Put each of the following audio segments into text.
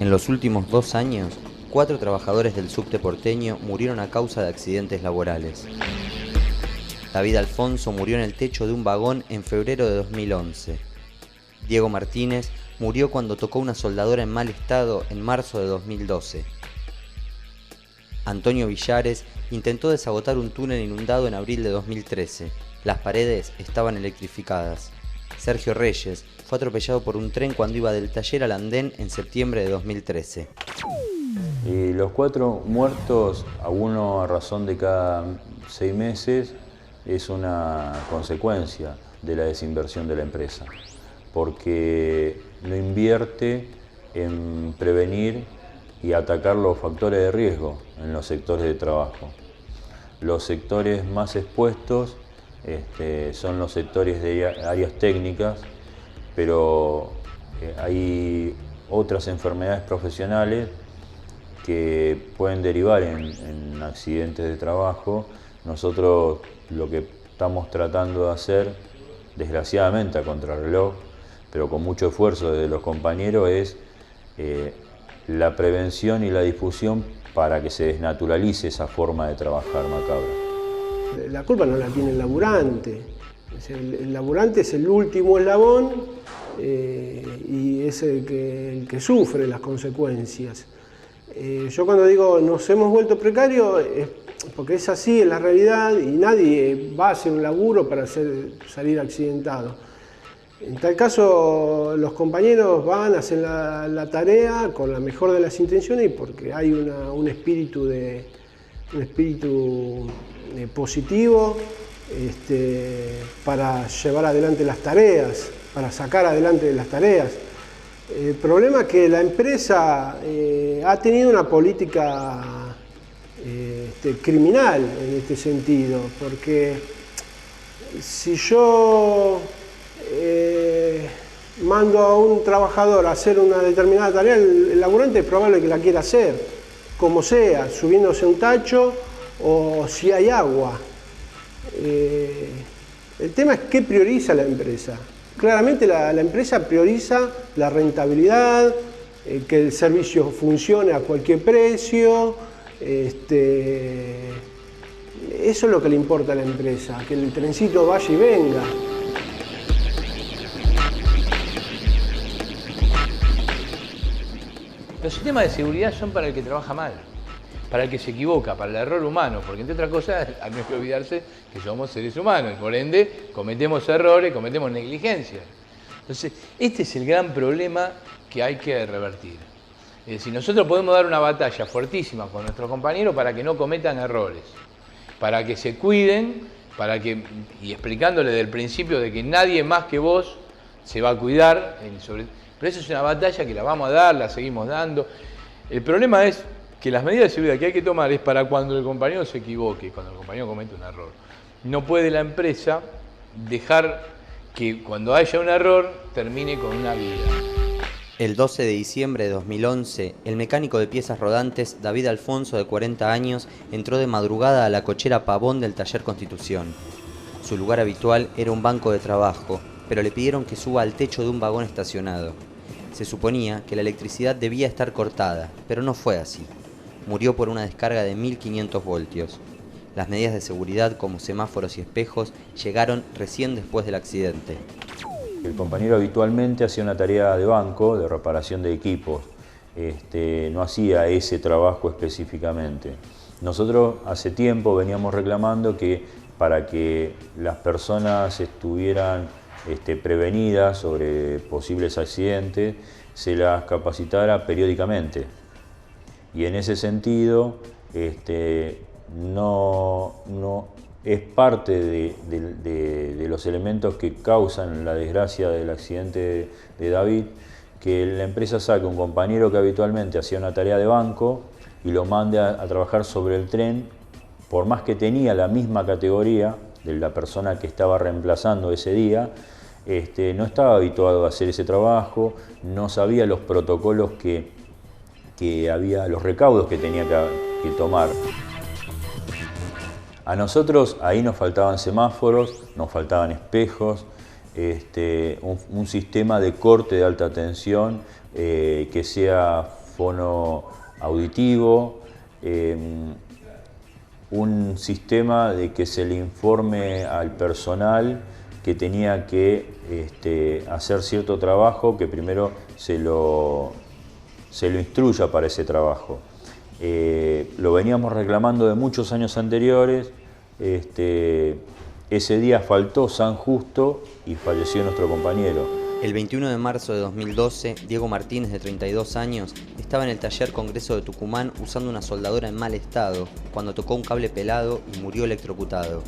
En los últimos 2 años, 4 trabajadores del subte porteño murieron a causa de accidentes laborales. David Alfonso murió en el techo de un vagón en febrero de 2011. Diego Martínez murió cuando tocó una soldadora en mal estado en marzo de 2012. Antonio Villares intentó desagotar un túnel inundado en abril de 2013. Las paredes estaban electrificadas. Sergio Reyes fue atropellado por un tren cuando iba del taller al andén en septiembre de 2013. Y los 4 muertos, a uno a razón de cada 6 meses, es una consecuencia de la desinversión de la empresa, porque no invierte en prevenir y atacar los factores de riesgo en los sectores de trabajo. Los sectores más expuestos son los sectores de áreas técnicas, pero hay otras enfermedades profesionales que pueden derivar en accidentes de trabajo. Nosotros lo que estamos tratando de hacer, desgraciadamente a contrarreloj, pero con mucho esfuerzo de los compañeros, es la prevención y la difusión para que se desnaturalice esa forma de trabajar macabra. La culpa no la tiene el laburante. El laburante es el último eslabón y es el que sufre las consecuencias. Yo cuando digo nos hemos vuelto precarios es porque es así, es la realidad, y nadie va a hacer un laburo para salir accidentado. En tal caso, los compañeros van a hacer la tarea con la mejor de las intenciones y porque hay un espíritu positivo para llevar adelante las tareas, para sacar adelante las tareas. El problema es que la empresa ha tenido una política criminal en este sentido, porque si yo mando a un trabajador a hacer una determinada tarea, el laburante es probable que la quiera hacer, como sea, subiéndose a un tacho o si hay agua. El tema es qué prioriza la empresa. Claramente la empresa prioriza la rentabilidad, que el servicio funcione a cualquier precio. Eso es lo que le importa a la empresa, que el trencito vaya y venga. Los sistemas de seguridad son para el que trabaja mal, para el que se equivoca, para el error humano, porque entre otras cosas no hay que olvidarse que somos seres humanos, por ende cometemos errores, cometemos negligencias. Entonces, este es el gran problema que hay que revertir. Es decir, nosotros podemos dar una batalla fuertísima con nuestros compañeros para que no cometan errores, para que se cuiden, y explicándole desde el principio de que nadie más que vos se va a cuidar, pero eso es una batalla que la vamos a dar, la seguimos dando. El problema es que las medidas de seguridad que hay que tomar es para cuando el compañero se equivoque, cuando el compañero comete un error. No puede la empresa dejar que cuando haya un error termine con una vida. El 12 de diciembre de 2011, el mecánico de piezas rodantes David Alfonso, de 40 años, entró de madrugada a la cochera Pavón del taller Constitución. Su lugar habitual era un banco de trabajo, pero le pidieron que suba al techo de un vagón estacionado. Se suponía que la electricidad debía estar cortada, pero no fue así. Murió por una descarga de 1500 voltios. Las medidas de seguridad como semáforos y espejos llegaron recién después del accidente. El compañero habitualmente hacía una tarea de banco, de reparación de equipos. No hacía ese trabajo específicamente. Nosotros hace tiempo veníamos reclamando que para que las personas estuvieran prevenidas sobre posibles accidentes, se las capacitara periódicamente. Y en ese sentido, no es parte de los elementos que causan la desgracia del accidente de David, que la empresa saque un compañero que habitualmente hacía una tarea de banco y lo mande a trabajar sobre el tren, por más que tenía la misma categoría de la persona que estaba reemplazando ese día. No estaba habituado a hacer ese trabajo, no sabía los protocolos que había, los recaudos que tenía que tomar. A nosotros ahí nos faltaban semáforos, nos faltaban espejos, un sistema de corte de alta tensión que sea fono auditivo, un sistema de que se le informe al personal que tenía que hacer cierto trabajo, que primero se lo instruya para ese trabajo. Lo veníamos reclamando de muchos años anteriores. Ese día faltó San Justo y falleció nuestro compañero. El 21 de marzo de 2012, Diego Martínez, de 32 años, estaba en el taller Congreso de Tucumán usando una soldadora en mal estado, cuando tocó un cable pelado y murió electrocutado.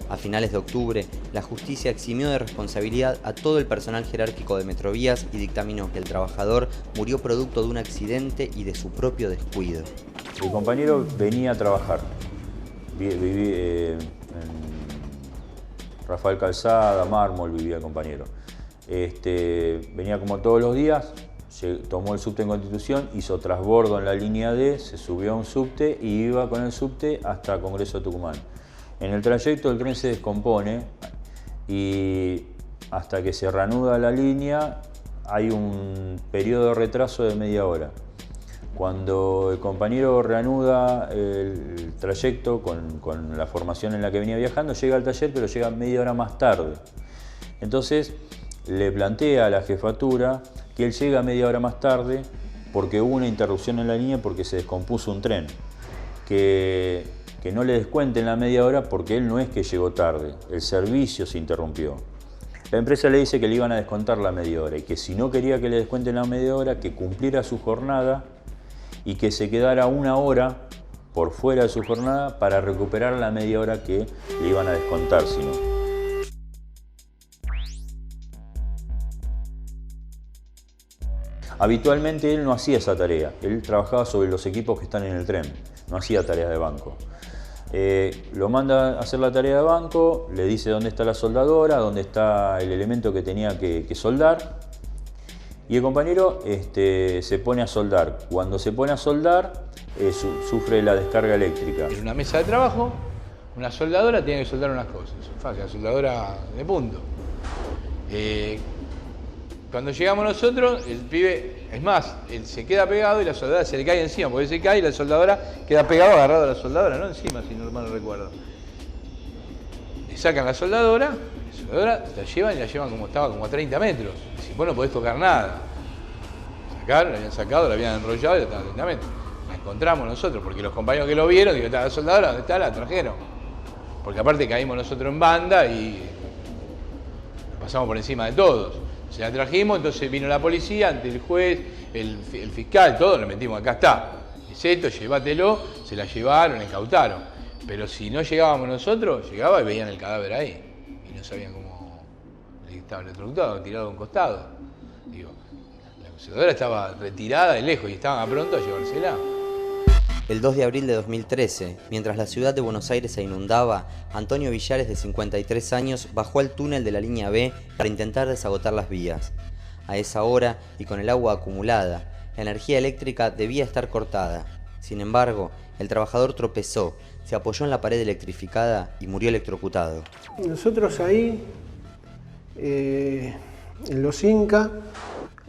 A finales de octubre, la justicia eximió de responsabilidad a todo el personal jerárquico de Metrovías y dictaminó que el trabajador murió producto de un accidente y de su propio descuido. El compañero venía a trabajar. Viví en Rafael Calzada, Mármol, vivía el compañero. Venía como todos los días, tomó el subte en Constitución, hizo transbordo en la línea D, se subió a un subte y iba con el subte hasta Congreso de Tucumán. En el trayecto el tren se descompone y hasta que se reanuda la línea hay un periodo de retraso de media hora. Cuando el compañero reanuda el trayecto con la formación en la que venía viajando, llega al taller, pero llega media hora más tarde. Entonces le plantea a la jefatura que él llega media hora más tarde porque hubo una interrupción en la línea porque se descompuso un tren. Que no le descuenten la media hora porque él no es que llegó tarde, el servicio se interrumpió. La empresa le dice que le iban a descontar la media hora y que si no quería que le descuenten la media hora, que cumpliera su jornada y que se quedara una hora por fuera de su jornada para recuperar la media hora que le iban a descontar, si no. Habitualmente él no hacía esa tarea, él trabajaba sobre los equipos que están en el tren, no hacía tareas de banco. Lo manda a hacer la tarea de banco, le dice dónde está la soldadora, dónde está el elemento que tenía que soldar, y el compañero se pone a soldar. Cuando se pone a soldar, sufre la descarga eléctrica. En una mesa de trabajo, una soldadora tiene que soldar unas cosas, fácil, la soldadora de punto. Cuando llegamos nosotros, el pibe, es más, él se queda pegado y la soldadora se le cae encima, porque él se cae y la soldadora queda pegado, agarrado a la soldadora, no encima, si no mal recuerdo. Le sacan la soldadora la llevan como estaba, como a 30 metros. Si vos no podés tocar nada. La habían sacado, la habían enrollado y estaba a 30 metros. La encontramos nosotros, porque los compañeros que lo vieron, digo, ¿está la soldadora? ¿Dónde está? La trajeron. Porque aparte caímos nosotros en banda y pasamos por encima de todos. Se la trajimos, entonces vino la policía, ante el juez, el fiscal, todo, le metimos, acá está. Es esto, llévatelo, se la llevaron, la incautaron. Pero si no llegábamos nosotros, llegaba y veían el cadáver ahí. Y no sabían cómo estaba electrocutado, tirado a un costado. Digo, la soldadora estaba retirada de lejos y estaban a pronto a llevársela. El 2 de abril de 2013, mientras la ciudad de Buenos Aires se inundaba, Antonio Villares, de 53 años, bajó al túnel de la línea B para intentar desagotar las vías. A esa hora, y con el agua acumulada, la energía eléctrica debía estar cortada. Sin embargo, el trabajador tropezó, se apoyó en la pared electrificada y murió electrocutado. Nosotros ahí, en Los Incas,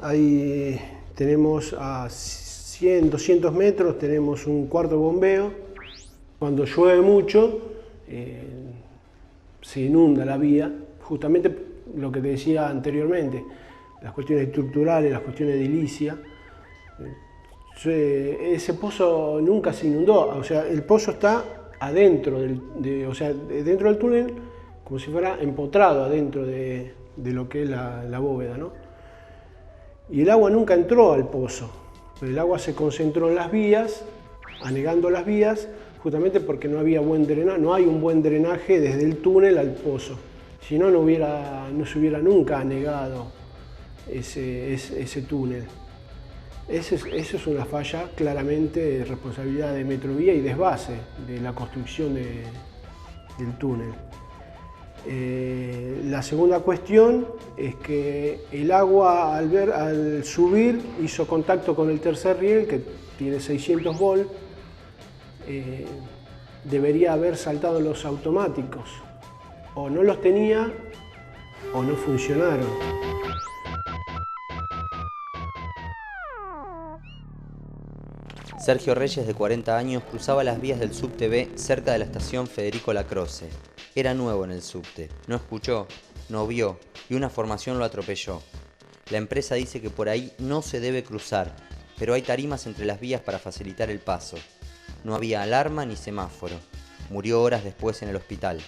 ahí tenemos a 100, 200 metros, tenemos un cuarto bombeo. Cuando llueve mucho, se inunda la vía, justamente lo que te decía anteriormente, las cuestiones estructurales, las cuestiones de edilicia. Ese pozo nunca se inundó, o sea, el pozo está adentro, dentro del túnel, como si fuera empotrado adentro de lo que es la bóveda, ¿no? Y el agua nunca entró al pozo. El agua se concentró en las vías, anegando las vías, justamente porque no había buen drenaje, no hay un buen drenaje desde el túnel al pozo. Si no, no se hubiera nunca anegado ese túnel. Eso es una falla claramente de responsabilidad de Metrovía y desbase de la construcción del túnel. La segunda cuestión es que el agua al subir hizo contacto con el tercer riel, que tiene 600 volts. Debería haber saltado los automáticos. O no los tenía o no funcionaron. Sergio Reyes, de 40 años, cruzaba las vías del subte B cerca de la estación Federico Lacroze. Era nuevo en el subte, no escuchó, no vio y una formación lo atropelló. La empresa dice que por ahí no se debe cruzar, pero hay tarimas entre las vías para facilitar el paso. No había alarma ni semáforo. Murió horas después en el hospital.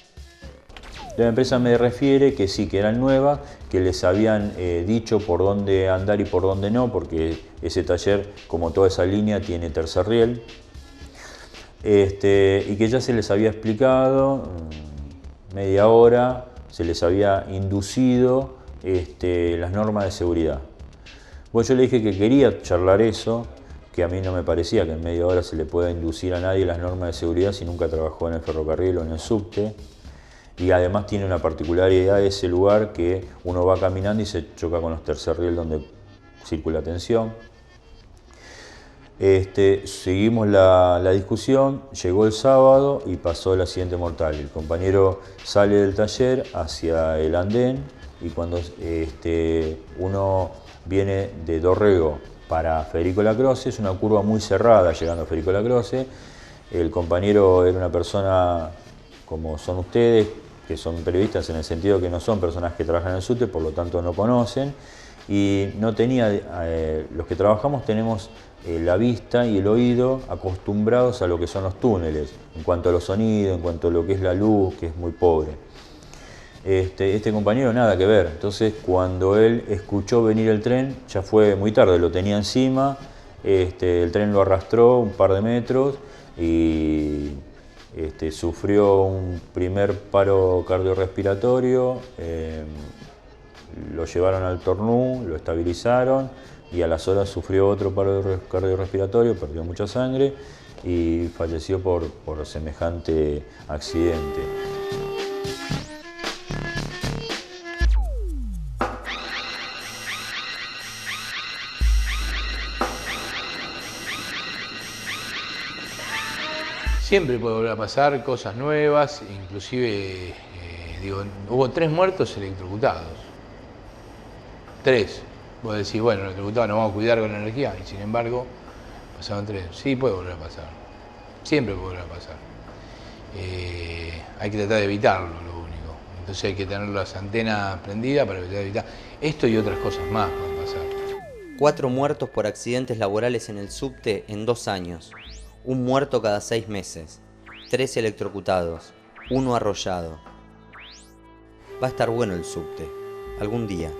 La empresa me refiere que sí, que eran nuevas, que les habían dicho por dónde andar y por dónde no, porque ese taller, como toda esa línea, tiene tercer riel. Y que ya se les había explicado, media hora, se les había inducido las normas de seguridad. Bueno, yo le dije que quería charlar eso, que a mí no me parecía que en media hora se le pueda inducir a nadie las normas de seguridad si nunca trabajó en el ferrocarril o en el subte. Y además tiene una particularidad ese lugar, que uno va caminando y se choca con los tercer riel donde circula tensión. Seguimos la discusión, llegó el sábado y pasó el accidente mortal. El compañero sale del taller hacia el andén y cuando uno viene de Dorrego para Federico Lacroze, es una curva muy cerrada llegando a Federico Lacroze. El compañero era una persona como son ustedes, que son periodistas en el sentido que no son personas que trabajan en el subte, por lo tanto no conocen, y no tenía, los que trabajamos tenemos la vista y el oído acostumbrados a lo que son los túneles, en cuanto a los sonidos, en cuanto a lo que es la luz, que es muy pobre. Este compañero nada que ver, entonces cuando él escuchó venir el tren, ya fue muy tarde, lo tenía encima, el tren lo arrastró un par de metros y sufrió un primer paro cardiorrespiratorio, lo llevaron al Tornú, lo estabilizaron y a las horas sufrió otro paro cardiorrespiratorio, perdió mucha sangre y falleció por semejante accidente. Siempre puede volver a pasar cosas nuevas, inclusive, hubo 3 muertos electrocutados. 3. Vos decís, bueno, electrocutados nos vamos a cuidar con la energía, y sin embargo, pasaron 3. Sí, puede volver a pasar. Siempre puede volver a pasar. Hay que tratar de evitarlo, lo único. Entonces hay que tener las antenas prendidas para evitar esto y otras cosas más pueden pasar. 4 muertos por accidentes laborales en el subte en 2 años. Un muerto cada 6 meses, 3 electrocutados, 1 arrollado. Va a estar bueno el subte, algún día.